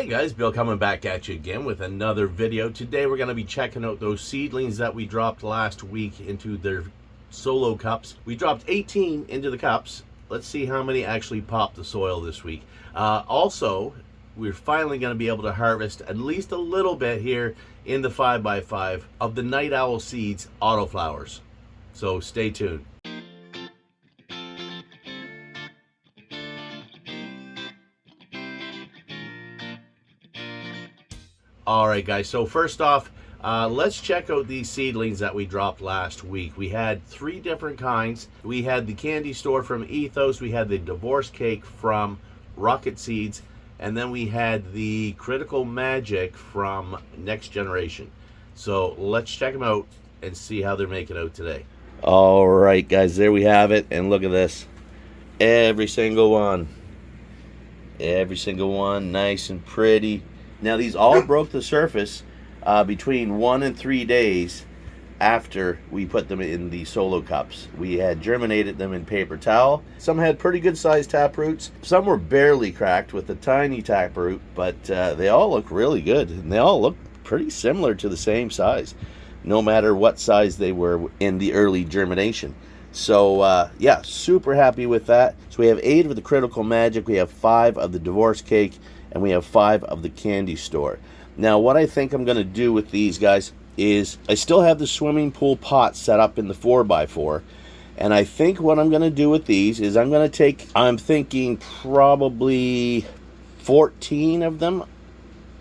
Hey guys, Bill coming back at you again with another video. Today we're going to be checking out those seedlings that we dropped last week into their solo cups. We dropped 18 into the cups. Let's see how many actually popped the soil this week. Also, we're finally going to be able to harvest at least a little bit here in the 5x5 of the Night Owl Seeds autoflowers. So stay tuned. Alright guys, so first off, let's check out these seedlings that we dropped last week. We had 3 different kinds. We had the candy store from Ethos, we had the divorce cake from Rocket Seeds, and then we had the critical magic from Next Generation. So let's check them out and see how they're making out today. Alright guys, there we have it, and look at this. Every single one, nice and pretty. Now these all broke the surface between 1 and 3 days after we put them in the solo cups. We had germinated them in paper towel. Some had pretty good sized tap roots. Some were barely cracked with a tiny tap root, but they all look really good. And they all look pretty similar to the same size, no matter what size they were in the early germination. So yeah, super happy with that. So we have 8 of the critical magic, we have 5 of the divorce cake, and we have 5 of the candy store. Now what I think I'm going to do with these guys is I still have the swimming pool pot set up in the 4x4, and I think what I'm going to do with these is I'm thinking probably 14 of them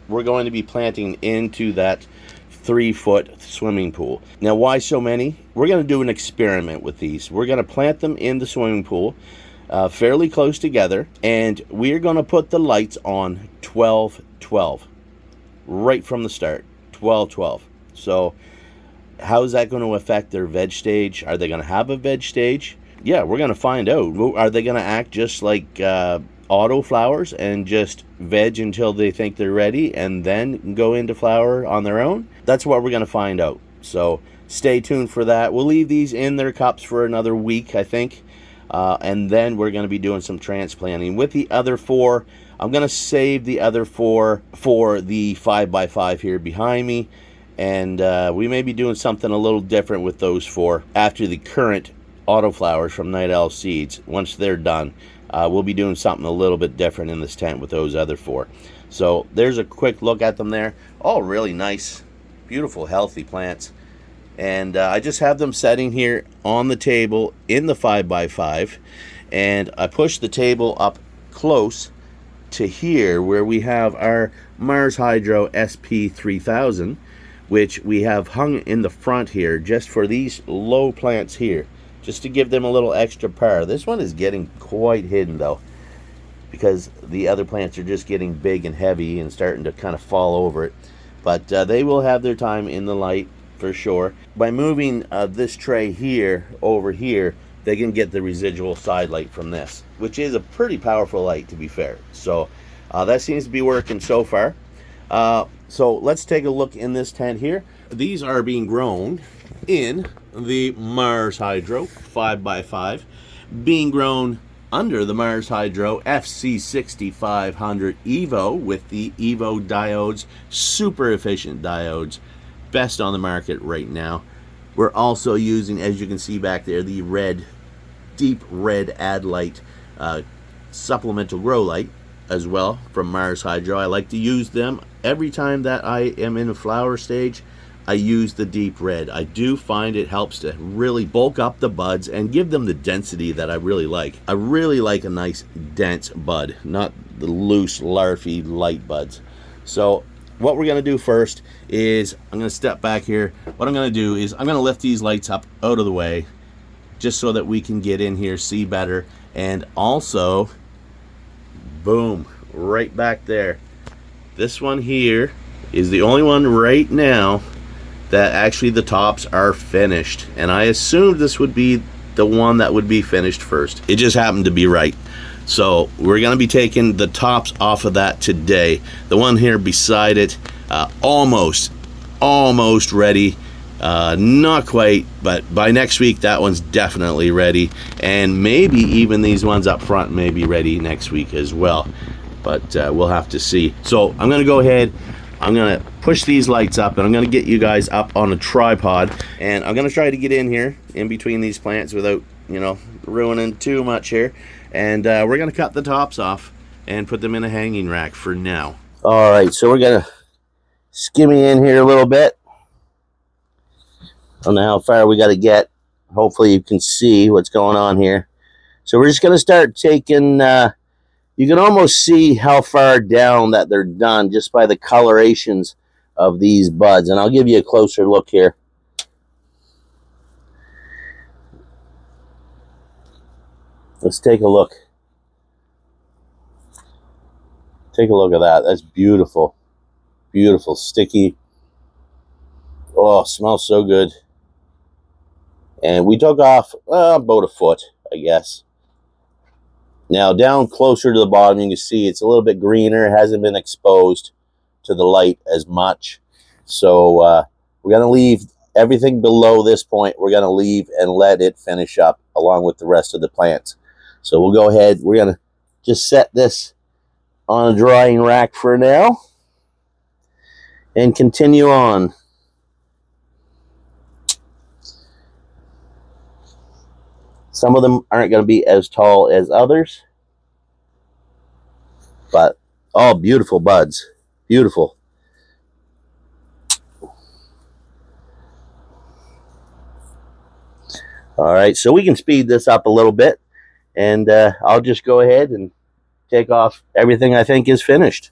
we're going to be planting into that 3-foot swimming pool. Now why so many? We're going to do an experiment with these. We're going to plant them in the swimming pool fairly close together, and we're going to put the lights on 12-12 right from the start. 12-12. So how is that going to affect their veg stage? Are they going to have a veg stage? Yeah, we're going to find out. Are they going to act just like autoflowers and just veg until they think they're ready and then go into flower on their own? That's what we're going to find out. So stay tuned for that. We'll leave these in their cups for another week, I think. And then we're going to be doing some transplanting. With the other 4, I'm going to save the other 4 for the 5x5 here behind me. And we may be doing something a little different with those 4 after the current autoflowers from Night Owl Seeds. Once they're done, we'll be doing something a little bit different in this tent with those other 4. So there's a quick look at them there. All really nice, beautiful, healthy plants. And I just have them setting here on the table in the 5x5, and I push the table up close to here where we have our Mars Hydro SP3000, which we have hung in the front here just for these low plants here, just to give them a little extra power. This one is getting quite hidden though, because the other plants are just getting big and heavy and starting to kind of fall over it. But they will have their time in the light for sure. By moving this tray here over here, they can get the residual side light from this, which is a pretty powerful light, to be fair. So that seems to be working so far. So let's take a look in this tent here. These are being grown in the Mars Hydro 5x5, being grown under the Mars Hydro FC6500 Evo with the Evo diodes, super efficient diodes, best on the market right now. We're also using, as you can see back there, the red, deep red Ad Light supplemental grow light as well from Mars Hydro. I like to use them every time that I am in a flower stage. I use the deep red. I do find it helps to really bulk up the buds and give them the density that I really like. I really like a nice dense bud, not the loose larvae light buds. So what we're going to do first is I'm going to step back here. What I'm going to do is I'm going to lift these lights up out of the way just so that we can get in here, see better, and also, boom, right back there. This one here is the only one right now that actually the tops are finished, and I assumed this would be the one that would be finished first. It just happened to be right. So we're going to be taking the tops off of that today. The one here beside it, almost ready. Not quite, but by next week that one's definitely ready. And maybe even these ones up front may be ready next week as well. but we'll have to see. So I'm gonna go ahead, I'm gonna push these lights up, and I'm gonna get you guys up on a tripod, and I'm gonna try to get in here in between these plants without, you know, ruining too much here. And we're gonna cut the tops off and put them in a hanging rack for now. All right, so we're gonna skimmy in here a little bit. I don't know how far we got to get. Hopefully you can see what's going on here. So we're just gonna start taking, you can almost see how far down that they're done just by the colorations of these buds. And I'll give you a closer look here. Let's take a look. Take a look at that. That's beautiful. Beautiful, sticky. Oh, smells so good. And we took off about a foot, I guess. Now down closer to the bottom, you can see it's a little bit greener. It hasn't been exposed to the light as much. So we're going to leave everything below this point. We're going to leave and let it finish up along with the rest of the plants. So we'll go ahead. We're going to just set this on a drying rack for now and continue on. Some of them aren't going to be as tall as others, but all beautiful buds. Beautiful. All right, so we can speed this up a little bit, and I'll just go ahead and take off everything I think is finished.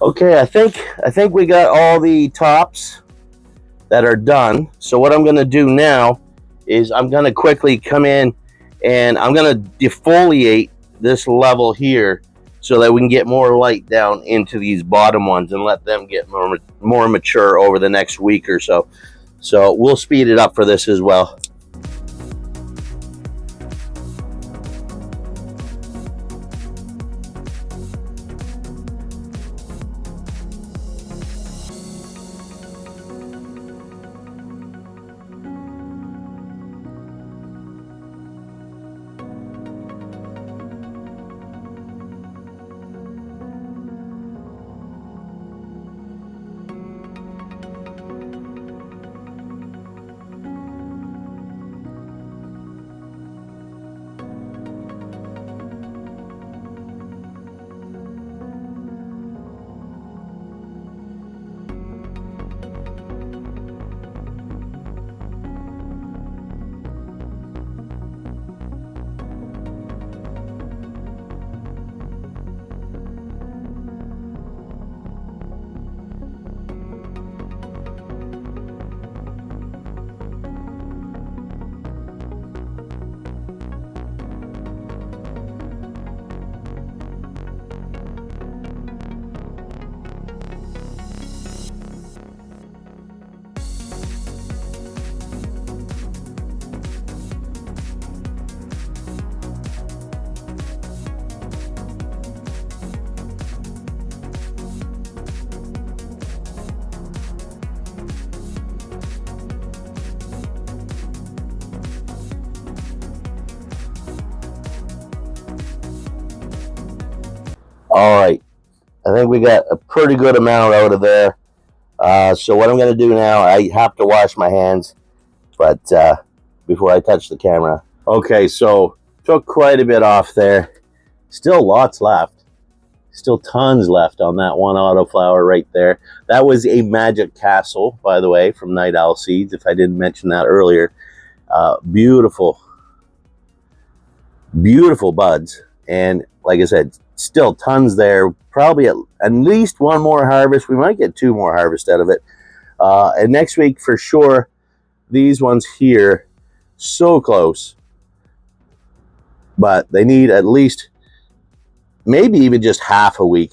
Okay, I think we got all the tops that are done. So what I'm going to do now is I'm going to quickly come in and I'm going to defoliate this level here so that we can get more light down into these bottom ones and let them get more mature over the next week or so. So we'll speed it up for this as well. All right, I think we got a pretty good amount out of there. So what I'm going to do now, I have to wash my hands, but before I touch the camera. Okay, so took quite a bit off there. Still lots left. Still tons left on that one autoflower right there. That was a Magic Castle, by the way, from Night Owl Seeds, if I didn't mention that earlier. Beautiful, beautiful buds. And like I said, still tons there. Probably at least one more harvest. We might get two more harvests out of it. And next week, for sure, these ones here, so close. But they need at least, maybe even just half a week.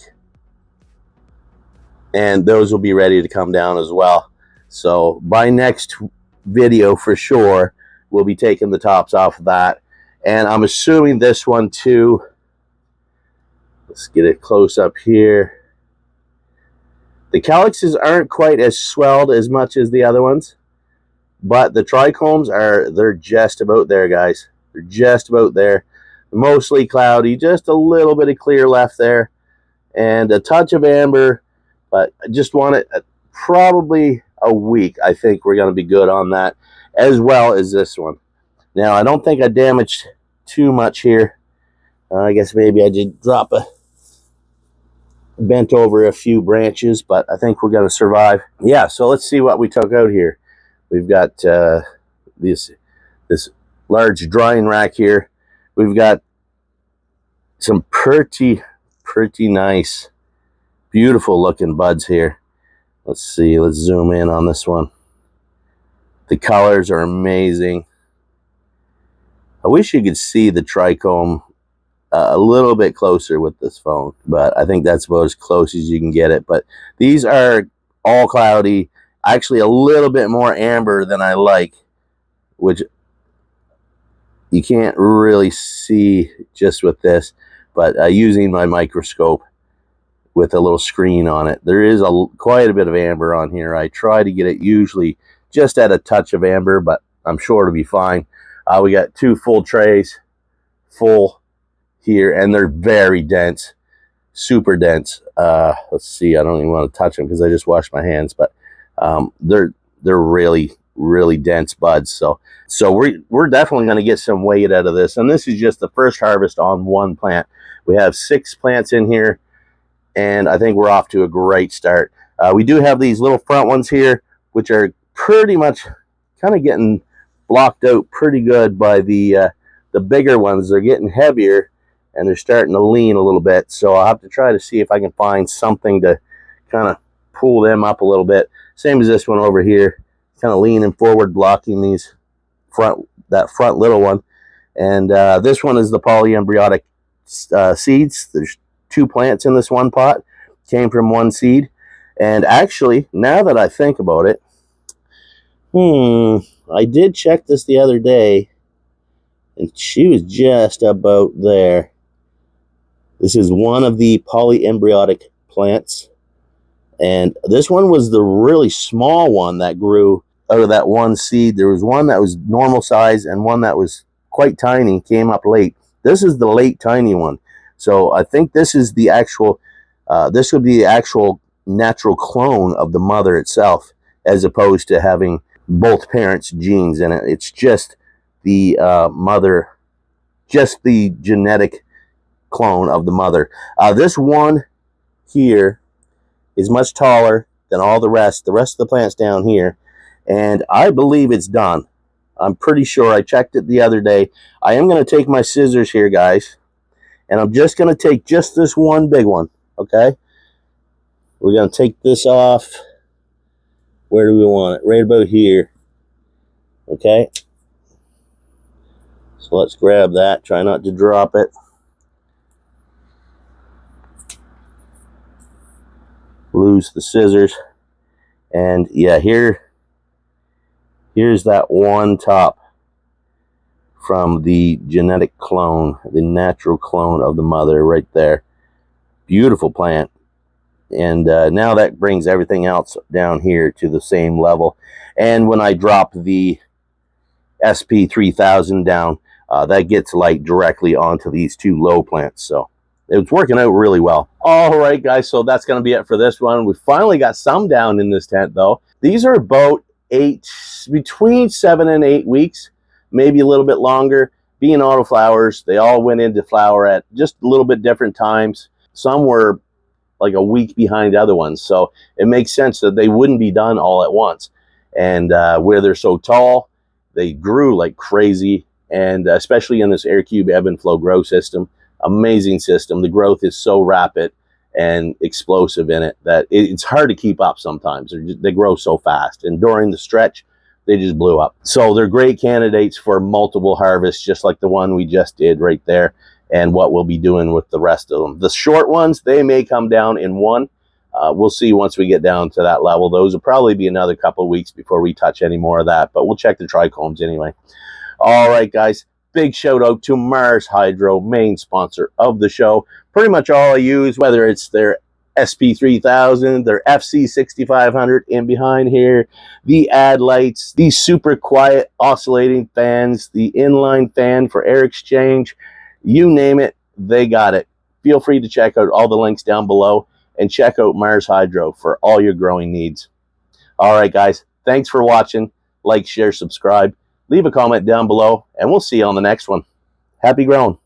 And those will be ready to come down as well. So by next video, for sure, we'll be taking the tops off of that. And I'm assuming this one too. Let's get it close up here. The calyxes aren't quite as swelled as much as the other ones, but the trichomes they're just about there, guys. They're just about there. Mostly cloudy, just a little bit of clear left there, and a touch of amber, but I just want it probably a week. I think we're going to be good on that, as well as this one. Now, I don't think I damaged too much here. I guess maybe I did drop bent over a few branches, but I think we're going to survive. Yeah, so let's see what we took out here. We've got this large drying rack here. We've got some pretty nice, beautiful looking buds here. Let's see, let's zoom in on this one. The colors are amazing. I wish you could see the trichome a little bit closer with this phone, but I think that's about as close as you can get it. But these are all cloudy, actually a little bit more amber than I like, which you can't really see just with this, but using my microscope with a little screen on it, there is quite a bit of amber on here. I try to get it usually just at a touch of amber, but I'm sure it'll be fine. We got 2 full trays full here, and they're very dense, super dense. Let's see, I don't even want to touch them because I just washed my hands, but they're really dense buds. So we're definitely going to get some weight out of this, and this is just the first harvest on one plant. We have 6 plants in here, and I think we're off to a great start. We do have these little front ones here, which are pretty much kind of getting blocked out pretty good by the bigger ones. They're getting heavier, and they're starting to lean a little bit. So I'll have to try to see if I can find something to kind of pull them up a little bit. Same as this one over here, kind of leaning forward, blocking these that front little one. And this one is the polyembryotic seeds. There's 2 plants in this one pot, came from 1 seed. And actually, now that I think about it, I did check this the other day, and she was just about there. This is one of the polyembryotic plants, and this one was the really small one that grew out of that 1 seed. There was one that was normal size and one that was quite tiny, came up late. This is the late tiny one. So I think this is the actual, this would be the actual natural clone of the mother itself, as opposed to having both parents' genes in it. It's just the mother, just the genetic clone of the mother. This one here is much taller than all the rest of the plants down here, and I believe it's done. I'm pretty sure. I checked it the other day. I am going to take my scissors here, guys, and I'm just going to take just this one big one, okay? We're going to take this off. Where do we want it? Right about here, okay? So let's grab that. Try not to drop it. Lose the scissors. And yeah, here's that one top from the genetic clone, the natural clone of the mother right there. Beautiful plant. And now that brings everything else down here to the same level. And when I drop the SP3000 down, that gets light directly onto these 2 low plants. So It's working out really well. All right, guys, so that's going to be it for this one. We finally got some down in this tent, though. These are about between 7 and 8 weeks, maybe a little bit longer. Being autoflowers, they all went into flower at just a little bit different times. Some were like a week behind other ones, so it makes sense that they wouldn't be done all at once. And where they're so tall, they grew like crazy, and especially in this air cube ebb and flow grow system, amazing system. The growth is so rapid and explosive in it that it's hard to keep up sometimes. They grow so fast, and during the stretch they just blew up. So they're great candidates for multiple harvests, just like the one we just did right there, and what we'll be doing with the rest of them. The short ones, they may come down in one. We'll see once we get down to that level. Those will probably be another couple of weeks before we touch any more of that, but we'll check the trichomes anyway. All right, guys. Big shout out to Mars Hydro, main sponsor of the show. Pretty much all I use, whether it's their SP3000, their FC6500 in behind here, the ad lights, these super quiet oscillating fans, the inline fan for air exchange, you name it, they got it. Feel free to check out all the links down below and check out Mars Hydro for all your growing needs. All right, guys, thanks for watching. Like, share, subscribe. Leave a comment down below, and we'll see you on the next one. Happy growing.